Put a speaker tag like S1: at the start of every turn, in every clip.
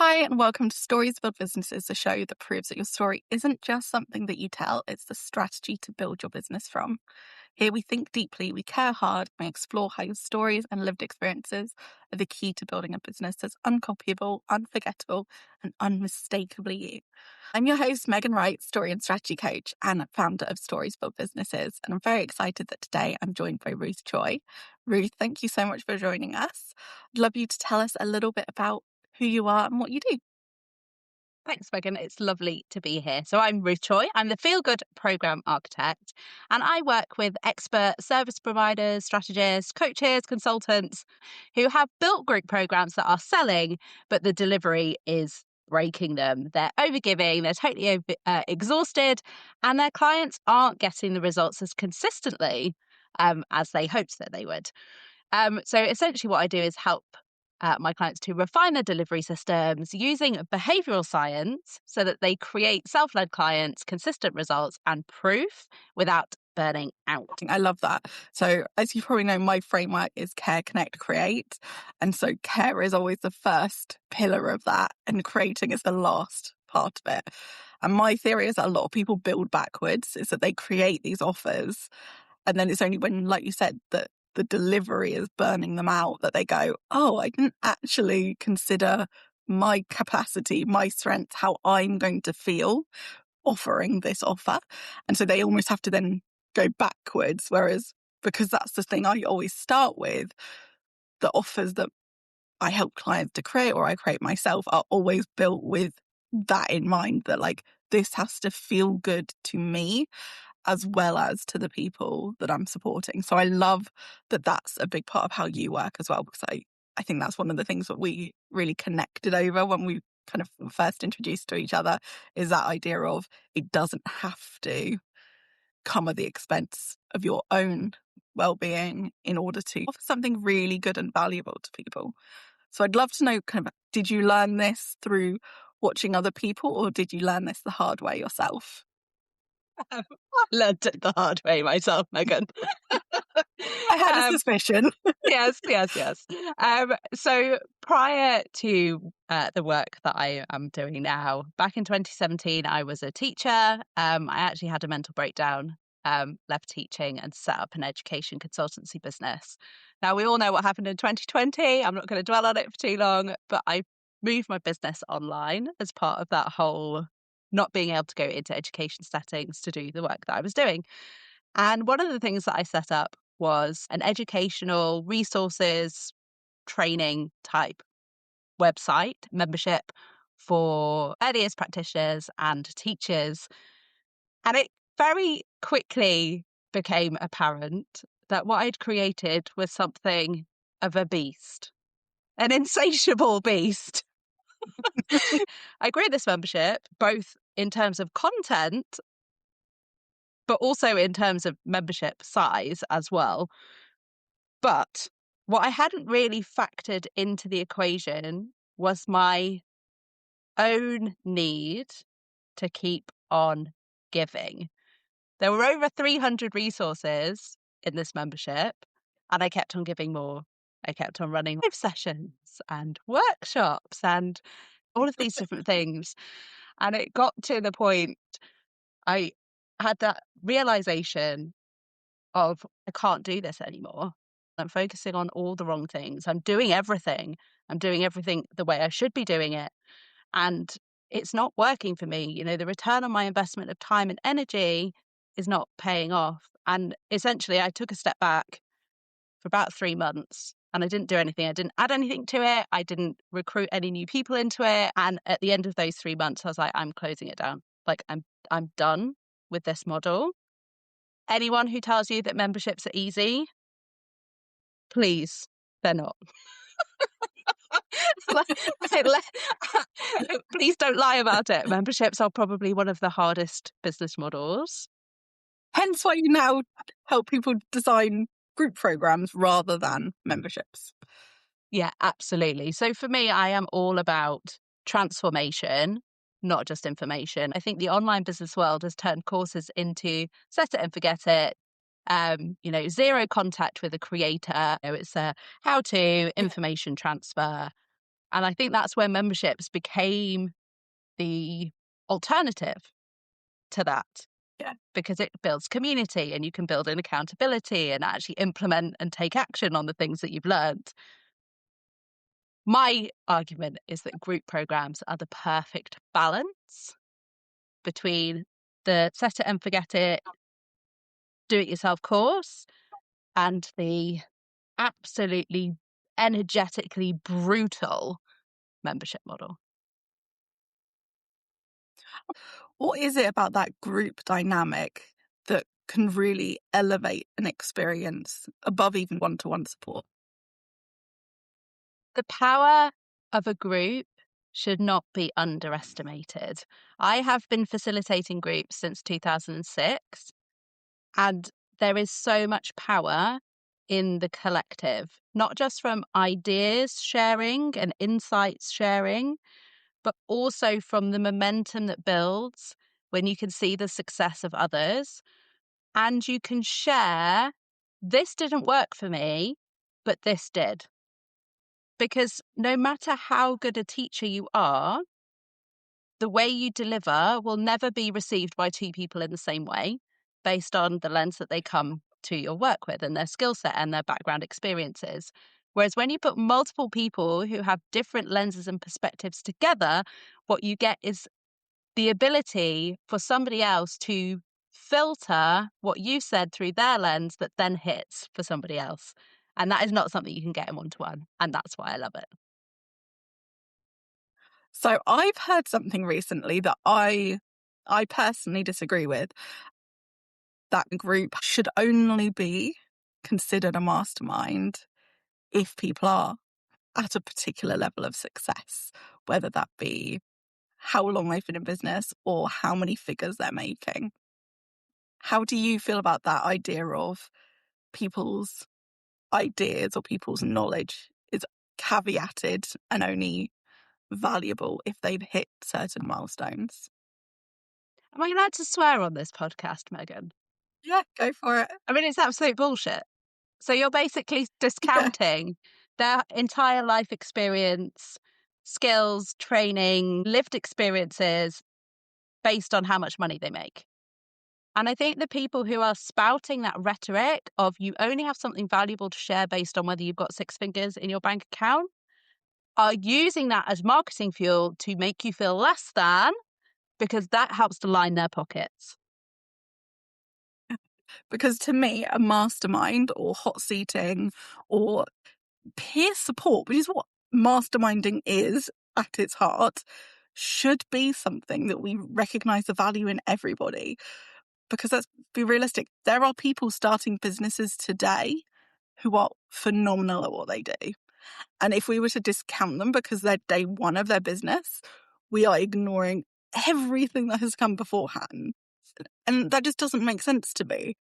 S1: Hi, and welcome to Stories Build Businesses, a show that proves that your story isn't just something that you tell, it's the strategy to build your business from. Here we think deeply, we care hard, and we explore how your stories and lived experiences are the key to building a business that's uncopyable, unforgettable, and unmistakably you. I'm your host, Megan Wright, story and strategy coach and founder of Stories Build Businesses, and I'm very excited that today I'm joined by Ruth Tsui. Ruth, thank you so much for joining us. I'd love you to tell us a little bit about who you are and what you do.
S2: Thanks, Megan. It's lovely to be here. So I'm Ruth Tsui. I'm the Feel Good Program Architect, and I work with expert service providers, strategists, coaches, consultants who have built group programs that are selling, but the delivery is breaking them. They're overgiving, they're totally exhausted, and their clients aren't getting the results as consistently as they hoped that they would. So essentially what I do is help my clients to refine their delivery systems using behavioral science so that they create self-led clients, consistent results and proof without burning out.
S1: I love that. So, as you probably know, my framework is care, connect, create. And so, care is always the first pillar of that, and creating is the last part of it. And my theory is that a lot of people build backwards, is that they create these offers. And then it's only when, like you said, that the delivery is burning them out that they go, oh, I didn't actually consider my capacity, my strengths, how I'm going to feel offering this offer. And so they almost have to then go backwards. Whereas, because that's the thing I always start with, the offers that I help clients to create or I create myself are always built with that in mind, that like this has to feel good to me as well as to the people that I'm supporting. So I love that that's a big part of how you work as well, because I think that's one of the things that we really connected over when we kind of first introduced to each other, is that idea of it doesn't have to come at the expense of your own well-being in order to offer something really good and valuable to people. So I'd love to know, kind of, did you learn this through watching other people, or did you learn this the hard way yourself?
S2: I learned it the hard way myself, Megan.
S1: I had a
S2: um,
S1: suspicion.
S2: yes. So prior to the work that I am doing now, back in 2017, I was a teacher. I actually had a mental breakdown, left teaching and set up an education consultancy business. Now, we all know what happened in 2020. I'm not going to dwell on it for too long, but I moved my business online as part of that whole not being able to go into education settings to do the work that I was doing. And one of the things that I set up was an educational resources training type website membership for early years practitioners and teachers. And it very quickly became apparent that what I'd created was something of a beast, an insatiable beast. I grew this membership both in terms of content, but also in terms of membership size as well. But what I hadn't really factored into the equation was my own need to keep on giving. There were over 300 resources in this membership, and I kept on giving more. I kept on running live sessions and workshops and all of these different things. And it got to the point I had that realization of I can't do this anymore. I'm focusing on all the wrong things. I'm doing everything. I'm doing everything the way I should be doing it. And it's not working for me. You know, the return on my investment of time and energy is not paying off. And essentially, I took a step back for about 3 months and I didn't do anything. I didn't add anything to it. I didn't recruit any new people into it. And at the end of those 3 months, I was like, I'm closing it down. Like, I'm done with this model. Anyone who tells you that memberships are easy, please, they're not. Please don't lie about it. Memberships are probably one of the hardest business models.
S1: Hence why you now help people design group programs rather than memberships.
S2: Yeah, absolutely. So for me, I am all about transformation, not just information. I think the online business world has turned courses into set it and forget it. Zero contact with a creator. It's a how-to information transfer. And I think that's where memberships became the alternative to that.
S1: Yeah.
S2: Because it builds community and you can build in accountability and actually implement and take action on the things that you've learned. My argument is that group programs are the perfect balance between the set it and forget it, do it yourself course and the absolutely energetically brutal membership model.
S1: What is it about that group dynamic that can really elevate an experience above even one-to-one support?
S2: The power of a group should not be underestimated. I have been facilitating groups since 2006, and there is so much power in the collective, not just from ideas sharing and insights sharing, but also from the momentum that builds when you can see the success of others and you can share, this didn't work for me, but this did. Because no matter how good a teacher you are, the way you deliver will never be received by two people in the same way based on the lens that they come to your work with and their skill set and their background experiences. Whereas when you put multiple people who have different lenses and perspectives together, what you get is the ability for somebody else to filter what you said through their lens that then hits for somebody else. And that is not something you can get in one-to-one. And that's why I love it.
S1: So I've heard something recently that I personally disagree with. That group should only be considered a mastermind if people are at a particular level of success, whether that be how long they've been in business or how many figures they're making. How do you feel about that idea of people's ideas or people's knowledge is caveated and only valuable if they've hit certain milestones?
S2: Am I allowed to swear on this podcast, Megan?
S1: Yeah, go for it.
S2: I mean, it's absolute bullshit. So you're basically
S1: Yeah.
S2: discounting their entire life experience, skills, training, lived experiences based on how much money they make. And I think the people who are spouting that rhetoric of you only have something valuable to share based on whether you've got six figures in your bank account are using that as marketing fuel to make you feel less than because that helps to line their pockets.
S1: Because to me, a mastermind or hot seating or peer support, which is what masterminding is at its heart, should be something that we recognize the value in everybody. Because let's be realistic, there are people starting businesses today who are phenomenal at what they do. And if we were to discount them because they're day one of their business, we are ignoring everything that has come beforehand. And that just doesn't make sense to me.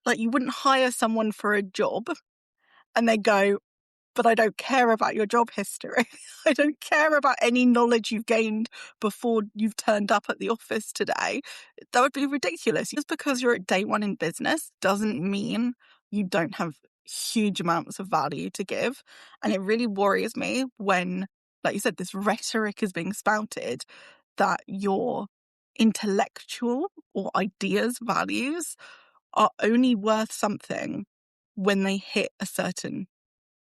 S1: Like, you wouldn't hire someone for a job and they go, but I don't care about your job history. I don't care about any knowledge you've gained before you've turned up at the office today. That would be ridiculous. Just because you're at day one in business doesn't mean you don't have huge amounts of value to give. And it really worries me when, like you said, this rhetoric is being spouted that your intellectual or ideas values are only worth something when they hit a certain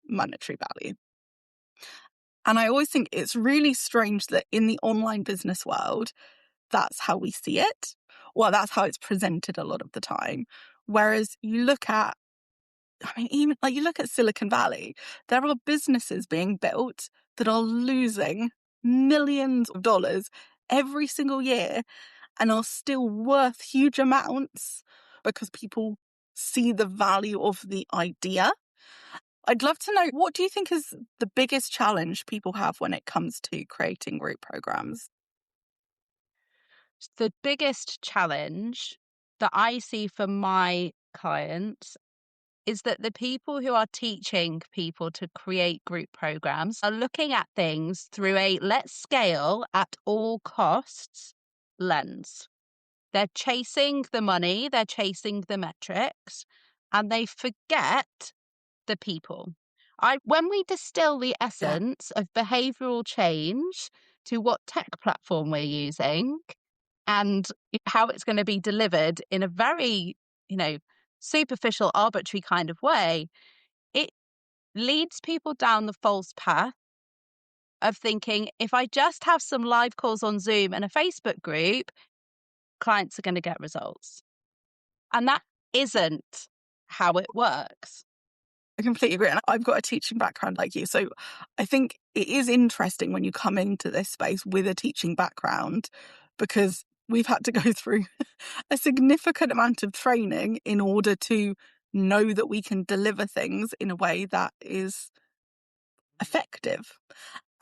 S1: monetary value. And I always think it's really strange that in the online business world, that's how we see it. Well, that's how it's presented a lot of the time. Whereas you look at, I mean, even like you look at Silicon Valley, there are businesses being built that are losing millions of dollars every single year and are still worth huge amounts because people see the value of the idea. I'd love to know, what do you think is the biggest challenge people have when it comes to creating group programs?
S2: The biggest challenge that I see for my clients is that the people who are teaching people to create group programs are looking at things through a let's scale at all costs lens. They're chasing the money, they're chasing the metrics, and they forget the people. When we distill the
S1: Yeah.
S2: essence of behavioral change to what tech platform we're using and how it's going to be delivered in a very, you know, superficial, arbitrary kind of way, it leads people down the false path of thinking if I just have some live calls on Zoom and a Facebook group, clients are going to get results. And that isn't how it works.
S1: I completely agree. And I've got a teaching background like you. So I think it is interesting when you come into this space with a teaching background because we've had to go through a significant amount of training in order to know that we can deliver things in a way that is effective.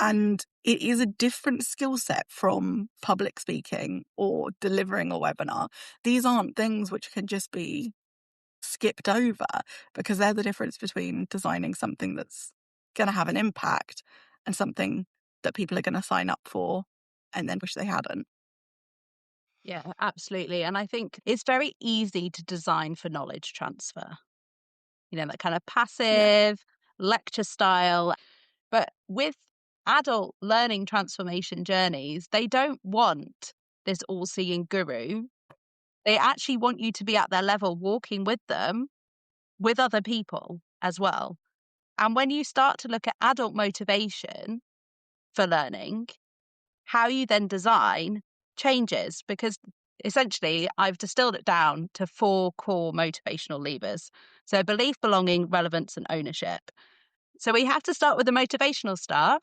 S1: And it is a different skill set from public speaking or delivering a webinar. These aren't things which can just be skipped over because they're the difference between designing something that's going to have an impact and something that people are going to sign up for and then wish they hadn't.
S2: Yeah, absolutely. And I think it's very easy to design for knowledge transfer, that kind of
S1: Yeah.
S2: passive lecture style. But with adult learning transformation journeys, they don't want this all seeing guru. They actually want you to be at their level, walking with them, with other people as well. And when you start to look at adult motivation for learning, how you then design changes because essentially I've distilled it down to 4 core motivational levers. So belief, belonging, relevance, and ownership. So we have to start with the motivational stuff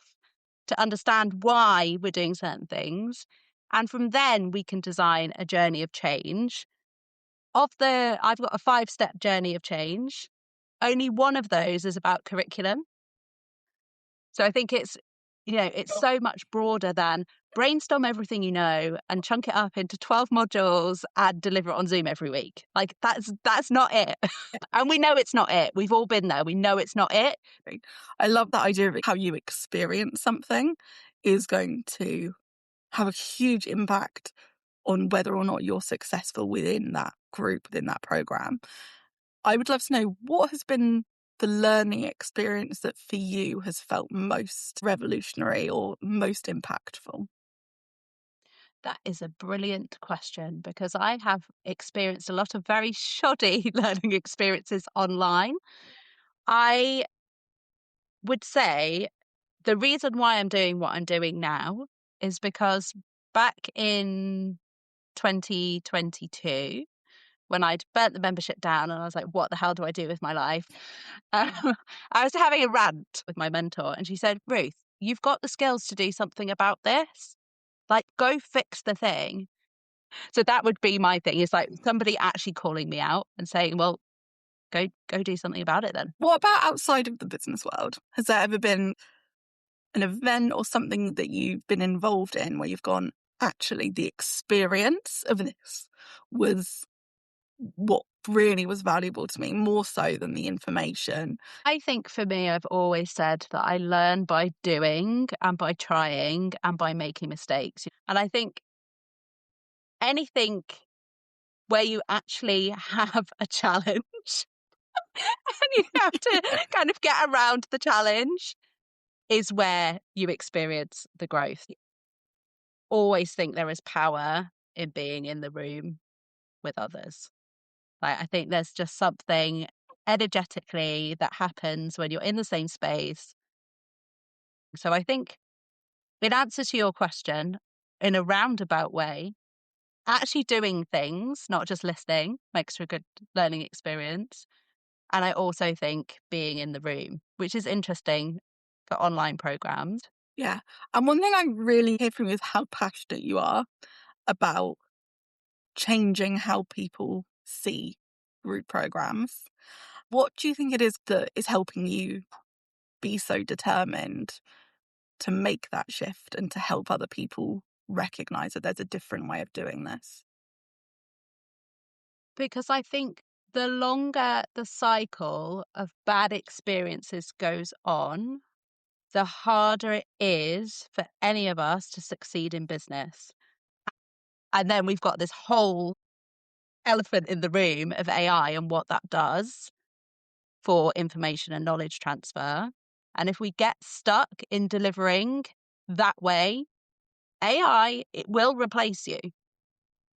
S2: to understand why we're doing certain things. And from then we can design a journey of change. I've got a 5-step journey of change. Only one of those is about curriculum. So I think it's so much broader than brainstorm everything you know and chunk it up into 12 modules and deliver it on Zoom every week. Like that's not it. And we know it's not it. We've all been there. We know it's not it.
S1: I love that idea of how you experience something is going to have a huge impact on whether or not you're successful within that group, within that program. I would love to know what has been the learning experience that for you has felt most revolutionary or most impactful?
S2: That is a brilliant question because I have experienced a lot of very shoddy learning experiences online. I would say the reason why I'm doing what I'm doing now is because back in 2022, when I'd burnt the membership down and I was like, what the hell do I do with my life? Um, I was having a rant with my mentor and she said, Ruth, you've got the skills to do something about this. Like, go fix the thing. So that would be my thing is like somebody actually calling me out and saying, well, go do something about it then.
S1: What about outside of the business world? Has there ever been an event or something that you've been involved in where you've gone, actually, the experience of this was what really was valuable to me, more so than the information?
S2: I think for me, I've always said that I learn by doing and by trying and by making mistakes. And I think anything where you actually have a challenge and you have to kind of get around the challenge is where you experience the growth. Always think there is power in being in the room with others. Like, I think there's just something energetically that happens when you're in the same space. So I think in answer to your question, in a roundabout way, actually doing things, not just listening, makes for a good learning experience. And I also think being in the room, which is interesting for online programs.
S1: Yeah. And one thing I really hear from you is how passionate you are about changing how people see group programs. What do you think it is that is helping you be so determined to make that shift and to help other people recognize that there's a different way of doing this?
S2: Because I think the longer the cycle of bad experiences goes on, the harder it is for any of us to succeed in business. And then we've got this whole elephant in the room of AI and what that does for information and knowledge transfer. And if we get stuck in delivering that way, AI, it will replace you.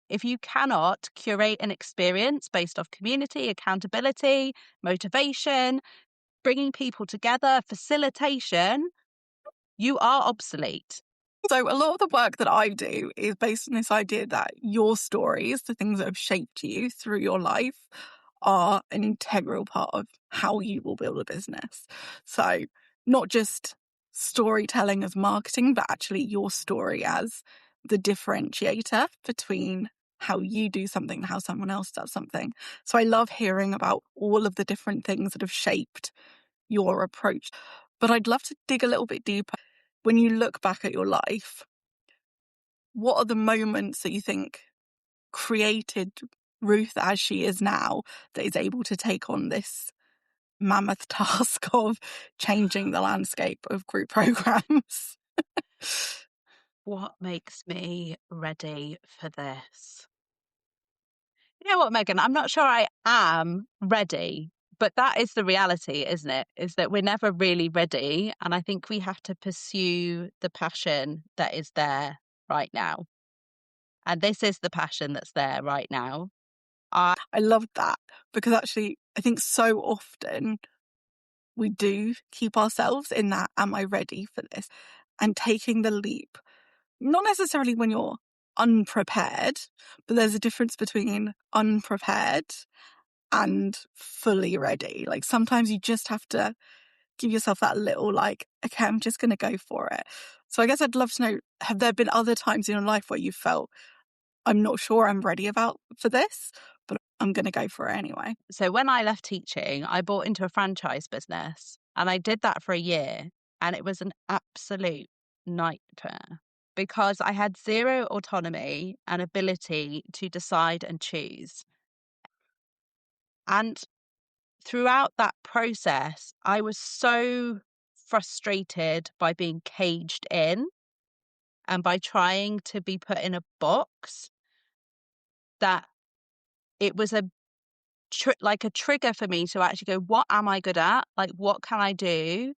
S2: If you cannot curate an experience based off community, accountability, motivation, bringing people together, facilitation, you are obsolete.
S1: So a lot of the work that I do is based on this idea that your stories, the things that have shaped you through your life, are an integral part of how you will build a business. So not just storytelling as marketing, but actually your story as the differentiator between how you do something and how someone else does something. So I love hearing about all of the different things that have shaped your approach. But I'd love to dig a little bit deeper. When you look back at your life, what are the moments that you think created Ruth as she is now, that is able to take on this mammoth task of changing the landscape of group programs?
S2: What makes me ready for this? You know what, Megan? I'm not sure I am ready, but that is the reality, isn't it? Is that we're never really ready. And I think we have to pursue the passion that is there right now. And this is the passion that's there right now.
S1: I love that, because actually, I think so often we do keep ourselves in that, am I ready for this? And taking the leap, not necessarily when you're unprepared, but there's a difference between unprepared and fully ready. Like sometimes you just have to give yourself that little like, okay, I'm just going to go for it. So I guess I'd love to know, have there been other times in your life where you felt, I'm not sure I'm ready for this, but I'm going to go for it anyway?
S2: So when I left teaching, I bought into a franchise business and I did that for a year. And it was an absolute nightmare because I had zero autonomy and ability to decide and choose. And throughout that process, I was so frustrated by being caged in and by trying to be put in a box that it was like a trigger for me to actually go, what am I good at? Like, what can I do?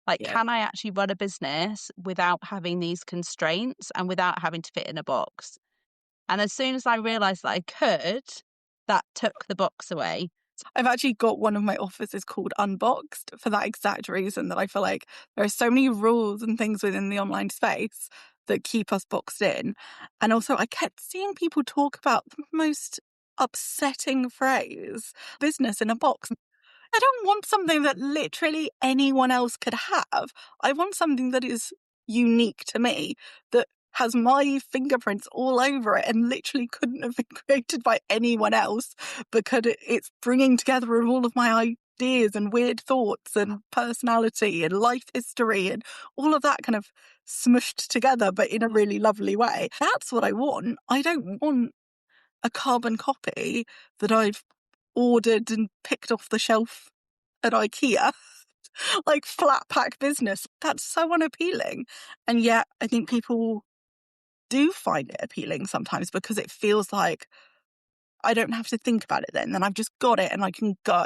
S2: Like,
S1: Yeah.
S2: can I actually run a business without having these constraints and without having to fit in a box? And as soon as I realized that I could, that took the box away.
S1: I've actually got one of my offices called Unboxed for that exact reason, that I feel like there are so many rules and things within the online space that keep us boxed in. And also I kept seeing people talk about the most upsetting phrase, business in a box. I don't want something that literally anyone else could have. I want something that is unique to me, that has my fingerprints all over it and literally couldn't have been created by anyone else, because it's bringing together of all of my ideas and weird thoughts and personality and life history and all of that kind of smushed together, but in a really lovely way. That's what I want. I don't want a carbon copy that I've ordered and picked off the shelf at IKEA, like flat pack business. That's so unappealing. And yet I think people do find it appealing sometimes, because it feels like I don't have to think about it then I've just got it and I can go.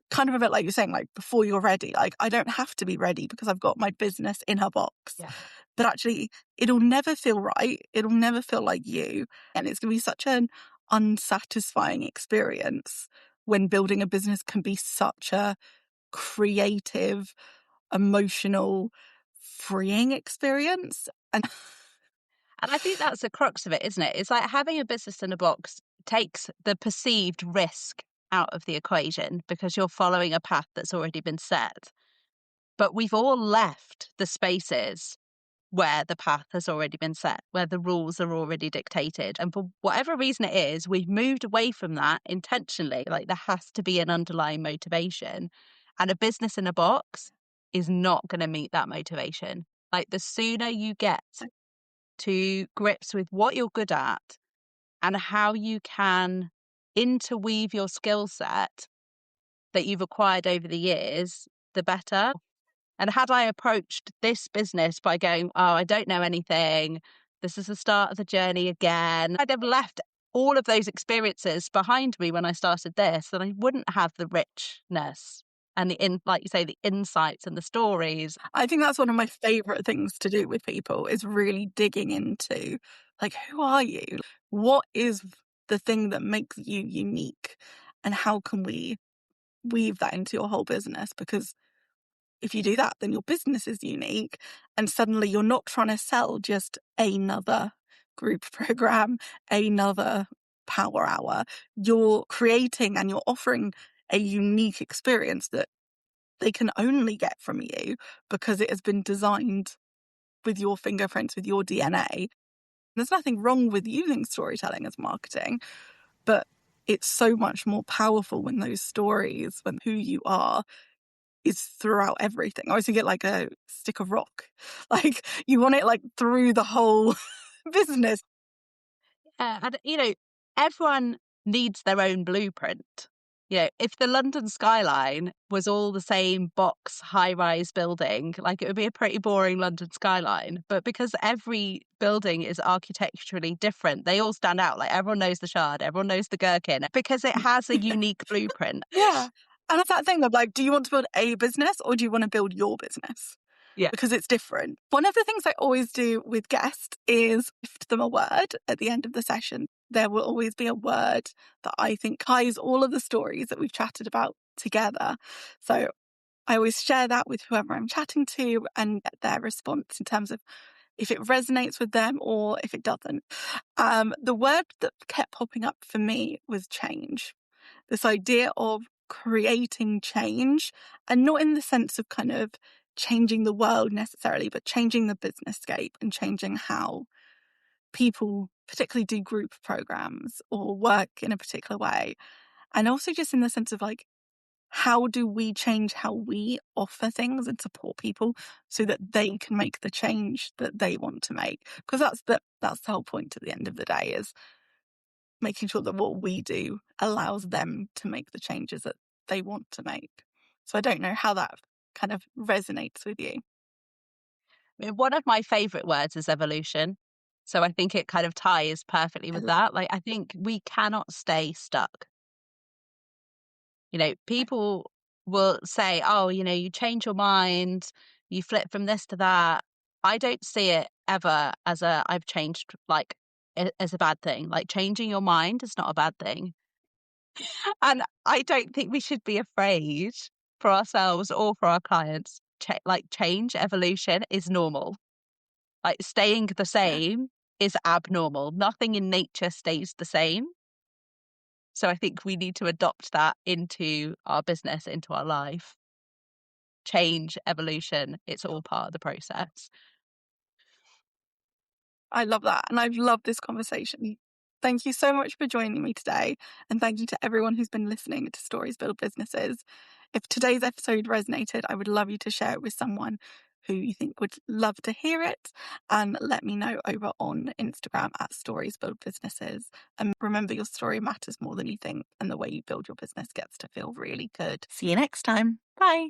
S1: Kind of a bit like you're saying, like before you're ready, like I don't have to be ready because I've got my business in a box.
S2: Yeah.
S1: But actually it'll never feel right. It'll never feel like you. And it's going to be such an unsatisfying experience when building a business can be such a creative, emotional, freeing experience. And
S2: And I think that's the crux of it, isn't it? It's like having a business in a box takes the perceived risk out of the equation because you're following a path that's already been set. But we've all left the spaces where the path has already been set, where the rules are already dictated. And for whatever reason it is, we've moved away from that intentionally. Like there has to be an underlying motivation. And a business in a box is not going to meet that motivation. Like the sooner you get to grips with what you're good at and how you can interweave your skill set that you've acquired over the years, the better. And had I approached this business by going, oh, I don't know anything, this is the start of the journey again, I'd have left all of those experiences behind me when I started this, and I wouldn't have the richness and like you say, the insights and the stories.
S1: I think that's one of my favorite things to do with people is really digging into, like, who are you? What is the thing that makes you unique? And how can we weave that into your whole business? Because if you do that, then your business is unique. And suddenly you're not trying to sell just another group program, another power hour. You're creating and you're offering a unique experience that they can only get from you because it has been designed with your fingerprints, with your DNA. There's nothing wrong with using storytelling as marketing, but it's so much more powerful when those stories, when who you are, is throughout everything. I always think it like a stick of rock. Like you want it like through the whole business.
S2: And everyone needs their own blueprint. If the London skyline was all the same box high-rise building, like it would be a pretty boring London skyline. But because every building is architecturally different, they all stand out. Like everyone knows the Shard, everyone knows the Gherkin, because it has a unique blueprint.
S1: Yeah. And it's that thing of like, do you want to build a business or do you want to build your business?
S2: Yeah.
S1: Because it's different. One of the things I always do with guests is gift them a word at the end of the session. There will always be a word that I think ties all of the stories that we've chatted about together. So I always share that with whoever I'm chatting to and get their response in terms of if it resonates with them or if it doesn't. The word that kept popping up for me was change. This idea of creating change, and not in the sense of kind of changing the world necessarily, but changing the business scape and changing how people particularly do group programs or work in a particular way. And also just in the sense of like, how do we change how we offer things and support people so that they can make the change that they want to make? Because that's the whole point at the end of the day, is making sure that what we do allows them to make the changes that they want to make. So I don't know how that kind of resonates with you.
S2: I mean, one of my favorite words is evolution. So I think it kind of ties perfectly
S1: I
S2: with
S1: love
S2: that. Like, I think we cannot stay stuck.
S1: it.
S2: People will say, oh, you change your mind, you flip from this to that. I don't see it ever as I've changed, like, as a bad thing. Like, changing your mind is not a bad thing. And I don't think we should be afraid for ourselves or for our clients. Like, change, evolution is normal. Like, staying the
S1: Yeah.
S2: same is abnormal. Nothing in nature stays the same. So I think we need to adopt that into our business, into our life. Change, evolution, it's all part of the process.
S1: I love that. And I've loved this conversation. Thank you so much for joining me today. And thank you to everyone who's been listening to Stories Build Businesses. If today's episode resonated, I would love you to share it with someone who you think would love to hear it. And let me know over on Instagram at Stories Build Businesses. And remember, your story matters more than you think. And the way you build your business gets to feel really good. See you next time. Bye.